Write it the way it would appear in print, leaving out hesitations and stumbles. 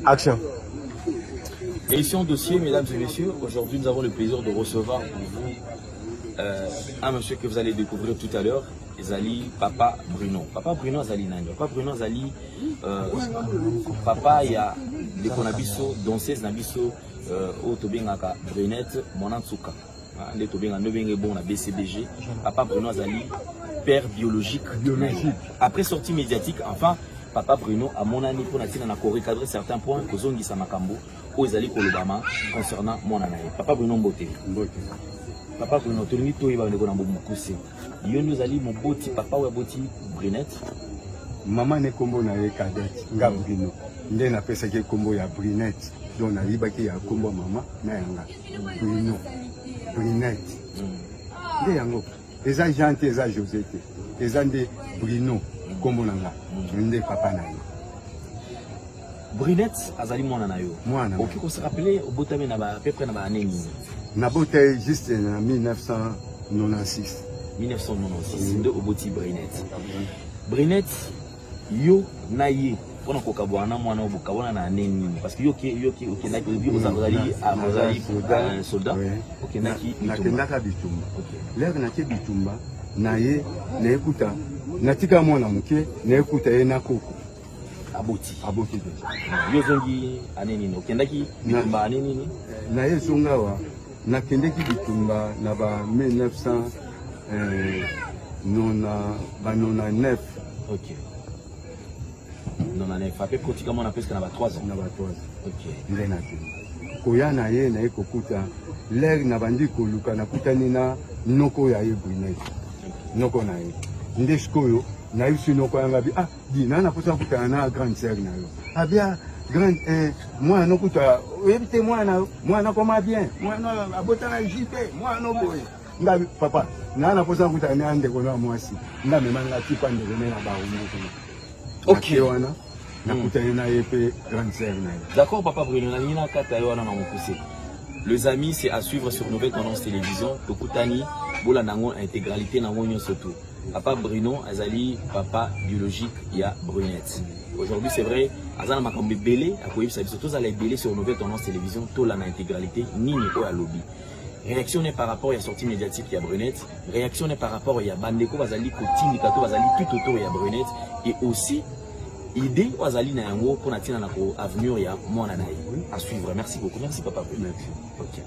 Action. Émission dossier, mesdames et messieurs. Aujourd'hui, nous avons le plaisir de recevoir pour vous un monsieur que vous allez découvrir tout à l'heure. Zali Papa Bruno. Papa Bruno Zali Nani. Papa Bruno Zali Papa ya de konabiso danseuse nabiso au tobengaka Brunette Monantsuka. Les tobenga no benge bon na BCBG. Papa Bruno Zali père biologique. Après sortie médiatique, enfin Papa Bruno a mon ami pour recadrer certains points que Zongi Samakambo aux Zali Kolobama concernant mon ami. Papa Bruno Mbote. Papa Bruno Tolini Toiba ne konambo mukuse. Yo nous ali mon boti papa ou boti Brunette. Maman ne kombo na ye Cadette nga Bruno. Nde na pesa ke kombo ya Brunette. Donc na libaki ya kombo mama na yanga. Bruno. Brunette. Nde yango. Eza Jean-Té, eza Josette. Eza nde Bruno kombo nanga. Nde papa na ye. Brunette azali mwana na yo. Mwana. OK ko se rappeler au botame na ba peu près na ba année ni. Na bote juste en 1996. 1996 de oboti Brunette. Brunette yo na ye pona ko kabwana mwana obukabona na neni parce que yo na ki aux Azali soldat. OK na ki na kendaka bitumba. L'air na ki bitumba na ye na ekuta na tika mwana muke na ekuta ye na koko aboti de yo zongi aneni no kendaki bitumba aneni ni na ye zongawa na kendaki bitumba na ba 1999. OK. Non, on a fait pratiquement on a presque 3 ans. Na ba 3 ans. OK. Ndena ki. Koya na ye na ekokuta l'air na bandi koluka na kutani na noko ya ye Brunette. Noko na ye. Ndeskoyo na yusi noko yanga bi di na posa kutana na grande sœur na yo. Abia grande moi no kuta ebite moi koma bien. Moi no abota na JP, moi no boy. Nga papa na posa kutana ande kona mwasi. Nga memanga tipa ndeko na ba umu. OK wana na kutana na yepe grande sœur na yo. D'accord papa Bruno na nina kata yo wana na mukuse. Les amis, c'est à suivre sur Nouvelle Tendance Télévision. Tokutani, bola nango intégralité nango nyo surtout. Papa Bruno Azali, papa biologique, il y a Brunette. Aujourd'hui, c'est vrai, Azana Makambe Belé, à quoi il s'agit surtout à la Belé sur Nouvelle Tendance Télévision, tout la intégralité, ni ni à lobby. Réaction n'est par rapport à la sortie médiatique, il y a Brunette. Réaction n'est par rapport à la Bandeko, Azali, Kotini, Kato, Azali, tout autour, il y a Brunette. Et aussi, idée Azali na yango pour natina na ko avenir ya mwana na ye. À suivre. Merci beaucoup. Merci papa. Merci. OK.